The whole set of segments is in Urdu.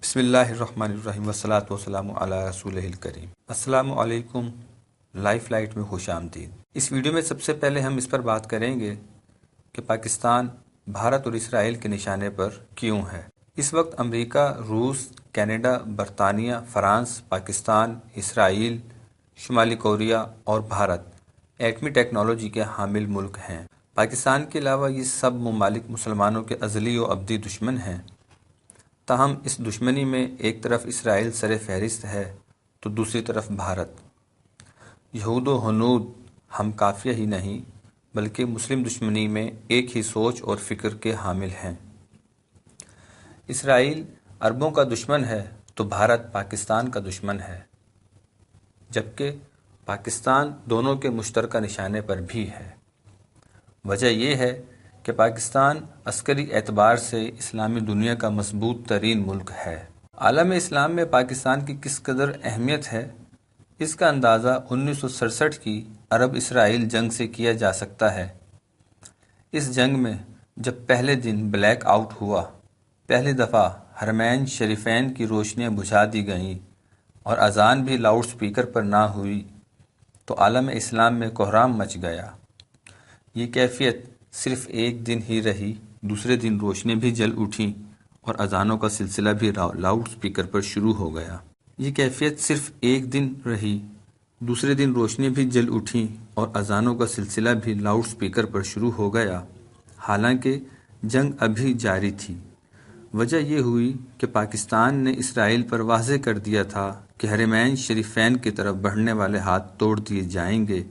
بسم اللہ الرحمن الرحیم والصلاۃ والسلام علی رسول الکریم۔ السلام علیکم، لائف لائٹ میں خوش آمدید۔ اس ویڈیو میں سب سے پہلے ہم اس پر بات کریں گے کہ پاکستان بھارت اور اسرائیل کے نشانے پر کیوں ہے۔ اس وقت امریکہ، روس، کینیڈا، برطانیہ، فرانس، پاکستان، اسرائیل، شمالی کوریا اور بھارت ایٹمی ٹیکنالوجی کے حامل ملک ہیں۔ پاکستان کے علاوہ یہ سب ممالک مسلمانوں کے ازلی و ابدی دشمن ہیں۔ تاہم اس دشمنی میں ایک طرف اسرائیل سر فہرست ہے تو دوسری طرف بھارت۔ یہود و ہنود ہم کافیہ ہی نہیں بلکہ مسلم دشمنی میں ایک ہی سوچ اور فکر کے حامل ہیں۔ اسرائیل عربوں کا دشمن ہے تو بھارت پاکستان کا دشمن ہے، جبکہ پاکستان دونوں کے مشترکہ نشانے پر بھی ہے۔ وجہ یہ ہے کہ پاکستان عسکری اعتبار سے اسلامی دنیا کا مضبوط ترین ملک ہے۔ عالم اسلام میں پاکستان کی کس قدر اہمیت ہے، اس کا اندازہ 1967 کی عرب اسرائیل جنگ سے کیا جا سکتا ہے۔ اس جنگ میں جب پہلے دن بلیک آؤٹ ہوا، پہلی دفعہ حرمین شریفین کی روشنیاں بجھا دی گئیں اور اذان بھی لاؤڈ سپیکر پر نہ ہوئی تو عالم اسلام میں کوہرام مچ گیا۔ یہ کیفیت صرف ایک دن ہی رہی، دوسرے دن روشنیاں بھی جل اٹھیں اور اذانوں کا سلسلہ بھی لاؤڈ سپیکر پر شروع ہو گیا۔ یہ کیفیت صرف ایک دن رہی، دوسرے دن روشنیاں بھی جل اٹھیں اور اذانوں کا سلسلہ بھی لاؤڈ سپیکر پر شروع ہو گیا، حالانکہ جنگ ابھی جاری تھی۔ وجہ یہ ہوئی کہ پاکستان نے اسرائیل پر واضح کر دیا تھا کہ حرمین شریفین کی طرف بڑھنے والے ہاتھ توڑ دیے جائیں گے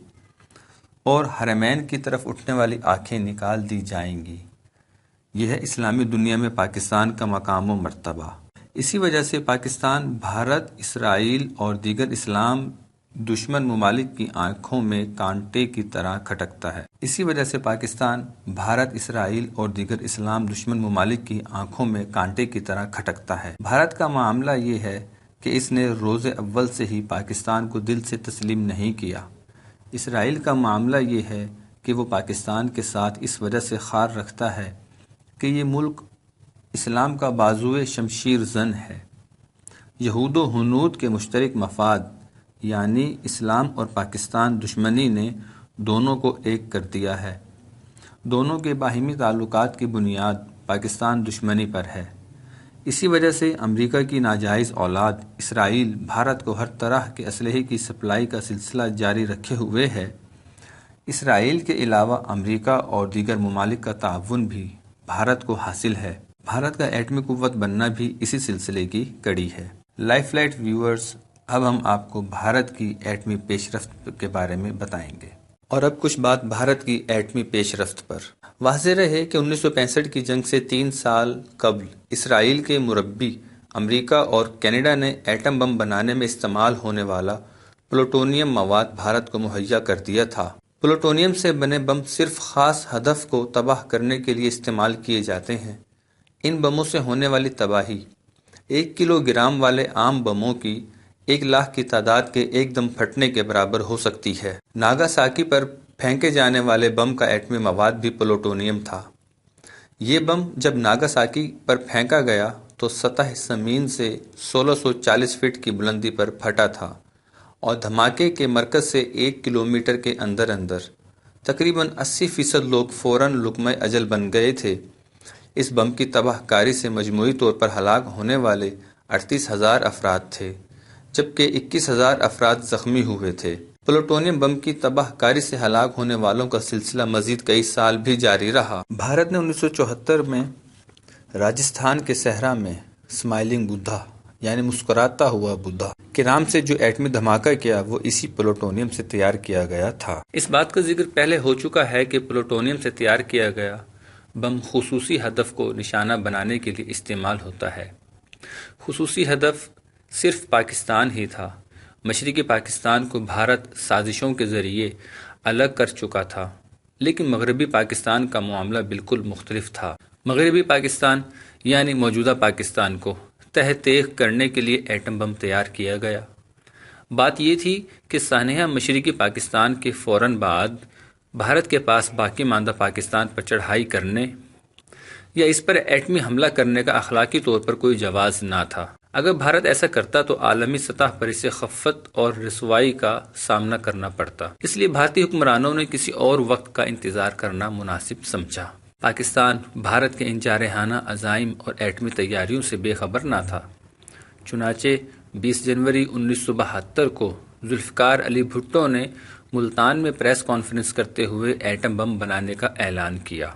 اور حرمین کی طرف اٹھنے والی آنکھیں نکال دی جائیں گی۔ یہ ہے اسلامی دنیا میں پاکستان کا مقام و مرتبہ۔ اسی وجہ سے پاکستان بھارت، اسرائیل اور دیگر اسلام دشمن ممالک کی آنکھوں میں کانٹے کی طرح کھٹکتا ہے۔ اسی وجہ سے پاکستان بھارت، اسرائیل اور دیگر اسلام دشمن ممالک کی آنکھوں میں کانٹے کی طرح کھٹکتا ہے۔ بھارت کا معاملہ یہ ہے کہ اس نے روز اول سے ہی پاکستان کو دل سے تسلیم نہیں کیا۔ اسرائیل کا معاملہ یہ ہے کہ وہ پاکستان کے ساتھ اس وجہ سے خار رکھتا ہے کہ یہ ملک اسلام کا بازوئے شمشیر زن ہے۔ یہود و ہنود کے مشترک مفاد یعنی اسلام اور پاکستان دشمنی نے دونوں کو ایک کر دیا ہے۔ دونوں کے باہمی تعلقات کی بنیاد پاکستان دشمنی پر ہے۔ اسی وجہ سے امریکہ کی ناجائز اولاد اسرائیل بھارت کو ہر طرح کے اسلحے کی سپلائی کا سلسلہ جاری رکھے ہوئے ہے۔ اسرائیل کے علاوہ امریکہ اور دیگر ممالک کا تعاون بھی بھارت کو حاصل ہے۔ بھارت کا ایٹمی قوت بننا بھی اسی سلسلے کی کڑی ہے۔ لائف لائٹ ویورز، اب ہم آپ کو بھارت کی ایٹمی پیش رفت کے بارے میں بتائیں گے۔ اور اب کچھ بات بھارت کی ایٹمی پیش رفت پر۔ واضح رہے کہ 1965 کی جنگ سے 3 سال قبل اسرائیل کے مربی امریکہ اور کینیڈا نے ایٹم بم بنانے میں استعمال ہونے والا پلوٹونیم مواد بھارت کو مہیا کر دیا تھا۔ پلوٹونیم سے بنے بم صرف خاص ہدف کو تباہ کرنے کے لیے استعمال کیے جاتے ہیں۔ ان بموں سے ہونے والی تباہی 1 کلو گرام والے عام بموں کی 1 لاکھ کی تعداد کے ایک دم پھٹنے کے برابر ہو سکتی ہے۔ ناگاساکی پر پھینکے جانے والے بم کا ایٹمی مواد بھی پلوٹونیم تھا۔ یہ بم جب ناگاساکی پر پھینکا گیا تو سطح زمین سے 1640 فٹ کی بلندی پر پھٹا تھا اور دھماکے کے مرکز سے 1 کلومیٹر کے اندر تقریباً 80% لوگ فوراً لقمہ اجل بن گئے تھے۔ اس بم کی تباہ کاری سے مجموعی طور پر ہلاک ہونے والے 38,000 افراد تھے، جبکہ 21,000 افراد زخمی ہوئے تھے۔ پلوٹونیم بم کی تباہ کاری سے ہلاک ہونے والوں کا سلسلہ مزید کئی سال بھی جاری رہا۔ بھارت نے 1974 میں راجستھان کے صحرا میں اسمائلنگ بدھا یعنی مسکراتا ہوا بدھا کے نام سے جو ایٹمی دھماکہ کیا وہ اسی پلوٹونیم سے تیار کیا گیا تھا۔ اس بات کا ذکر پہلے ہو چکا ہے کہ پلوٹونیم سے تیار کیا گیا بم خصوصی ہدف کو نشانہ بنانے کے لیے استعمال ہوتا ہے۔ خصوصی ہدف صرف پاکستان ہی تھا۔ مشرقی پاکستان کو بھارت سازشوں کے ذریعے الگ کر چکا تھا، لیکن مغربی پاکستان کا معاملہ بالکل مختلف تھا۔ مغربی پاکستان یعنی موجودہ پاکستان کو تہہ تیغ کرنے کے لیے ایٹم بم تیار کیا گیا۔ بات یہ تھی کہ سانحہ مشرقی پاکستان کے فوراً بعد بھارت کے پاس باقی ماندہ پاکستان پر چڑھائی کرنے یا اس پر ایٹمی حملہ کرنے کا اخلاقی طور پر کوئی جواز نہ تھا۔ اگر بھارت ایسا کرتا تو عالمی سطح پر اسے خفت اور رسوائی کا سامنا کرنا پڑتا، اس لیے بھارتی حکمرانوں نے کسی اور وقت کا انتظار کرنا مناسب سمجھا۔ پاکستان بھارت کے ان جارحانہ عزائم اور ایٹمی تیاریوں سے بے خبر نہ تھا۔ چنانچہ 20 جنوری 1972 کو ذوالفقار علی بھٹو نے ملتان میں پریس کانفرنس کرتے ہوئے ایٹم بم بنانے کا اعلان کیا۔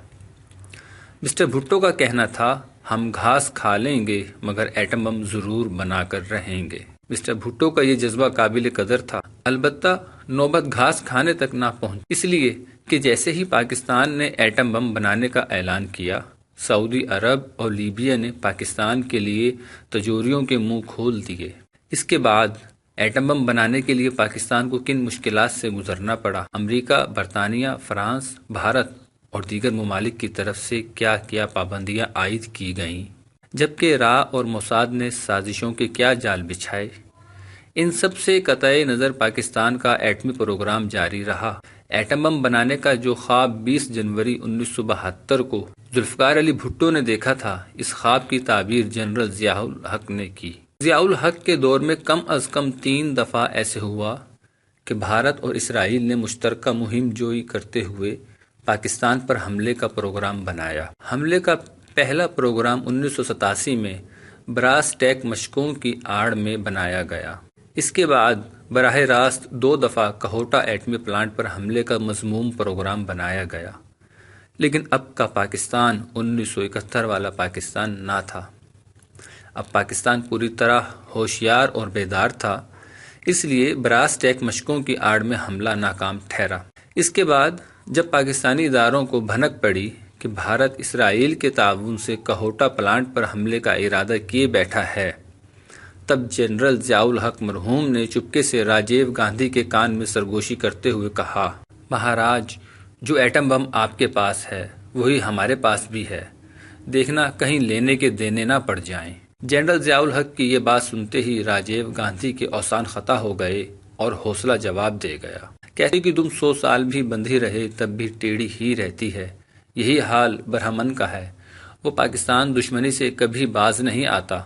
مسٹر بھٹو کا کہنا تھا، ہم گھاس کھا لیں گے مگر ایٹم بم ضرور بنا کر رہیں گے۔ مسٹر بھٹو کا یہ جذبہ قابل قدر تھا، البتہ نوبت گھاس کھانے تک نہ پہنچی، اس لیے کہ جیسے ہی پاکستان نے ایٹم بم بنانے کا اعلان کیا، سعودی عرب اور لیبیا نے پاکستان کے لیے تجوریوں کے منہ کھول دیے۔ اس کے بعد ایٹم بم بنانے کے لیے پاکستان کو کن مشکلات سے گزرنا پڑا، امریکہ، برطانیہ، فرانس، بھارت اور دیگر ممالک کی طرف سے کیا کیا پابندیاں عائد کی گئیں، جبکہ را اور موساد نے سازشوں کے کیا جال بچھائے۔ ان سب سے قطع نظر پاکستان کا ایٹمی پروگرام جاری رہا۔ ایٹم بم بنانے کا جو خواب 20 جنوری 1972 کو ذوالفقار علی بھٹو نے دیکھا تھا، اس خواب کی تعبیر جنرل ضیاء الحق نے کی۔ ضیاء الحق کے دور میں کم از کم 3 دفعہ ایسے ہوا کہ بھارت اور اسرائیل نے مشترکہ مہم جوئی کرتے ہوئے پاکستان پر حملے کا پروگرام بنایا۔ حملے کا پہلا پروگرام 1987 میں براس ٹیک مشقوں کی آڑ میں بنایا گیا۔ اس کے بعد براہ راست 2 دفعہ کہوٹہ ایٹمی پلانٹ پر حملے کا مذموم پروگرام بنایا گیا، لیکن اب کا پاکستان 1971 والا پاکستان نہ تھا۔ اب پاکستان پوری طرح ہوشیار اور بیدار تھا، اس لیے براس ٹیک مشقوں کی آڑ میں حملہ ناکام ٹھہرا۔ اس کے بعد جب پاکستانی اداروں کو بھنک پڑی کہ بھارت اسرائیل کے تعاون سے کہوٹہ پلانٹ پر حملے کا ارادہ کیے بیٹھا ہے، تب جنرل ضیاء الحق مرحوم نے چپکے سے راجیو گاندھی کے کان میں سرگوشی کرتے ہوئے کہا، مہاراج، جو ایٹم بم آپ کے پاس ہے وہی ہمارے پاس بھی ہے، دیکھنا کہیں لینے کے دینے نہ پڑ جائیں۔ جنرل ضیاء الحق کی یہ بات سنتے ہی راجیو گاندھی کے اوسان خطا ہو گئے اور حوصلہ جواب دے گیا، کہتے کہ تم 100 سال بھی بندھی رہے تب بھی ٹیڑھی ہی رہتی ہے، یہی حال برہمن کا ہے۔ وہ پاکستان دشمنی سے کبھی باز نہیں آتا،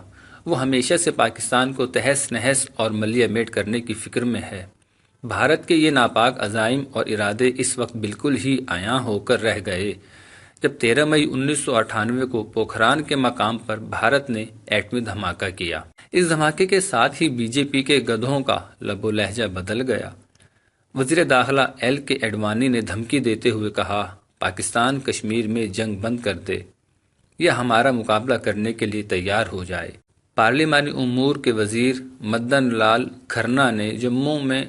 وہ ہمیشہ سے پاکستان کو تہس نہس اور ملیہ میٹ کرنے کی فکر میں ہے۔ بھارت کے یہ ناپاک عزائم اور ارادے اس وقت بالکل ہی عیاں ہو کر رہ گئے جب 13 مئی 1998 کو پوکھران کے مقام پر بھارت نے ایٹمی دھماکہ کیا۔ اس دھماکے کے ساتھ ہی بی جے پی کے گدھوں کا لب و لہجہ بدل گیا۔ وزیر داخلہ ایل کے اڈوانی نے دھمکی دیتے ہوئے کہا، پاکستان کشمیر میں جنگ بند کر دے یا ہمارا مقابلہ کرنے کے لیے تیار ہو جائے۔ پارلیمانی امور کے وزیر مدن لال کھرنا نے جموں میں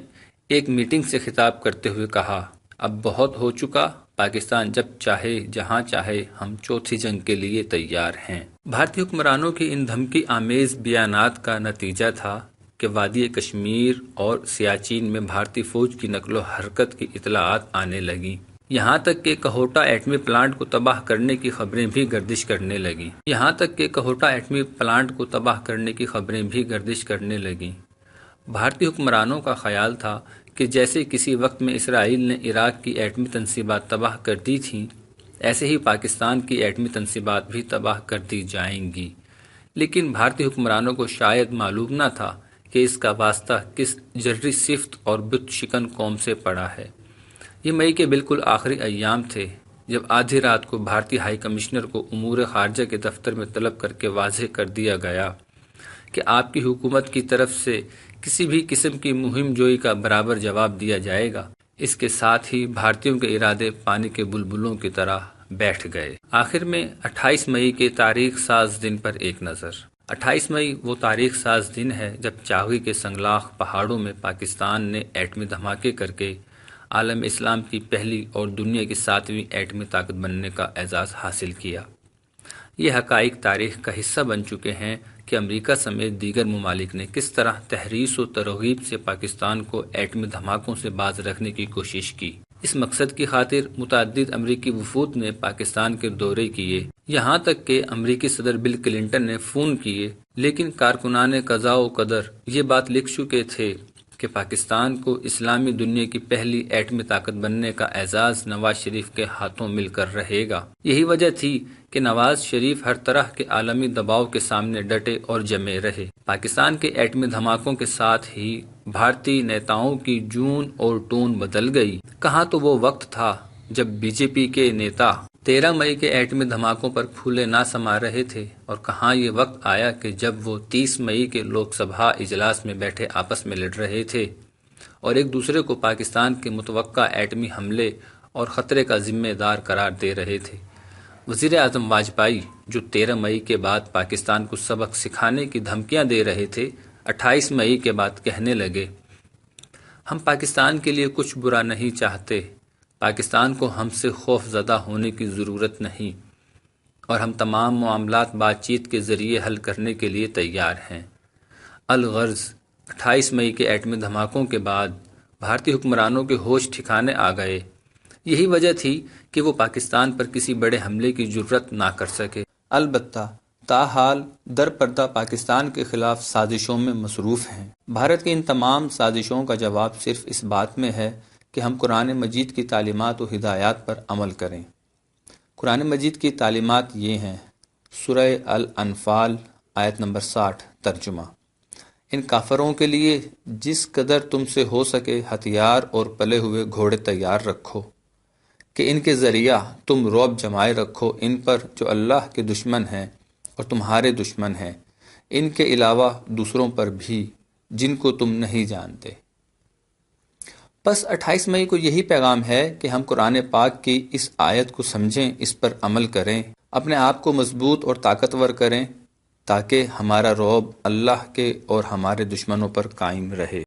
ایک میٹنگ سے خطاب کرتے ہوئے کہا، اب بہت ہو چکا، پاکستان جب چاہے جہاں چاہے ہم چوتھی جنگ کے لیے تیار ہیں۔ بھارتی حکمرانوں کے ان دھمکی آمیز بیانات کا نتیجہ تھا کہ وادی کشمیر اور سیاچین میں بھارتی فوج کی نقل و حرکت کی اطلاعات آنے لگیں، یہاں تک کہ کہوٹہ ایٹمی پلانٹ کو تباہ کرنے کی خبریں بھی گردش کرنے لگیں۔ بھارتی حکمرانوں کا خیال تھا کہ جیسے کسی وقت میں اسرائیل نے عراق کی ایٹمی تنصیبات تباہ کر دی تھیں، ایسے ہی پاکستان کی ایٹمی تنصیبات بھی تباہ کر دی جائیں گی، لیکن بھارتی حکمرانوں کو شاید معلوم نہ تھا کہ اس کا واسطہ کس جرری صفت اور بت شکن قوم سے پڑا ہے۔ یہ مئی کے بالکل آخری ایام تھے جب آدھی رات کو بھارتی ہائی کمشنر کو امور خارجہ کے دفتر میں طلب کر کے واضح کر دیا گیا کہ آپ کی حکومت کی طرف سے کسی بھی قسم کی مہم جوئی کا برابر جواب دیا جائے گا۔ اس کے ساتھ ہی بھارتیوں کے ارادے پانی کے بلبلوں کی طرح بیٹھ گئے۔ آخر میں 28 مئی کے تاریخ ساز دن پر ایک نظر۔ 28 مئی وہ تاریخ ساز دن ہے جب چاغی کے سنگلاخ پہاڑوں میں پاکستان نے ایٹمی دھماکے کر کے عالم اسلام کی پہلی اور دنیا کی 7ویں ایٹمی طاقت بننے کا اعزاز حاصل کیا۔ یہ حقائق تاریخ کا حصہ بن چکے ہیں کہ امریکہ سمیت دیگر ممالک نے کس طرح تحریص و ترغیب سے پاکستان کو ایٹمی دھماکوں سے باز رکھنے کی کوشش کی۔ اس مقصد کی خاطر متعدد امریکی وفود نے پاکستان کے دورے کیے، یہاں تک کہ امریکی صدر بل کلنٹن نے فون کیے، لیکن کارکنان قضاء و قدر یہ بات لکھ چکے تھے کہ پاکستان کو اسلامی دنیا کی پہلی ایٹمی طاقت بننے کا اعزاز نواز شریف کے ہاتھوں مل کر رہے گا۔ یہی وجہ تھی کہ نواز شریف ہر طرح کے عالمی دباؤ کے سامنے ڈٹے اور جمے رہے۔ پاکستان کے ایٹمی دھماکوں کے ساتھ ہی بھارتی نیتاؤں کی جون اور ٹون بدل گئی۔ کہاں تو وہ وقت تھا جب بی جے پی کے نیتا 13 مئی کے ایٹمی دھماکوں پر پھولے نہ سما رہے تھے، اور کہاں یہ وقت آیا کہ جب وہ 30 مئی کے لوک سبھا اجلاس میں بیٹھے آپس میں لڑ رہے تھے اور ایک دوسرے کو پاکستان کے متوقع ایٹمی حملے اور خطرے کا ذمہ دار قرار دے رہے تھے۔ وزیر اعظم واجپئی جو 13 مئی کے بعد پاکستان کو سبق سکھانے کی دھمکیاں دے رہے تھے، 28 مئی کے بعد کہنے لگے، ہم پاکستان کے لیے کچھ برا نہیں چاہتے، پاکستان کو ہم سے خوف زدہ ہونے کی ضرورت نہیں، اور ہم تمام معاملات بات چیت کے ذریعے حل کرنے کے لیے تیار ہیں۔ الغرض 28 مئی کے ایٹمی دھماکوں کے بعد بھارتی حکمرانوں کے ہوش ٹھکانے آ گئے۔ یہی وجہ تھی کہ وہ پاکستان پر کسی بڑے حملے کی جرت نہ کر سکے۔ البتہ تاحال در پردہ پاکستان کے خلاف سازشوں میں مصروف ہیں۔ بھارت کی ان تمام سازشوں کا جواب صرف اس بات میں ہے کہ ہم قرآن مجید کی تعلیمات و ہدایات پر عمل کریں۔ قرآن مجید کی تعلیمات یہ ہیں۔ سورہ الانفال آیت نمبر 60 ترجمہ: ان کافروں کے لیے جس قدر تم سے ہو سکے ہتھیار اور پلے ہوئے گھوڑے تیار رکھو، کہ ان کے ذریعہ تم رعب جمائے رکھو ان پر جو اللہ کے دشمن ہیں اور تمہارے دشمن ہیں، ان کے علاوہ دوسروں پر بھی جن کو تم نہیں جانتے۔ بس 28 مئی کو یہی پیغام ہے کہ ہم قرآن پاک کی اس آیت کو سمجھیں، اس پر عمل کریں، اپنے آپ کو مضبوط اور طاقتور کریں، تاکہ ہمارا رعب اللہ کے اور ہمارے دشمنوں پر قائم رہے۔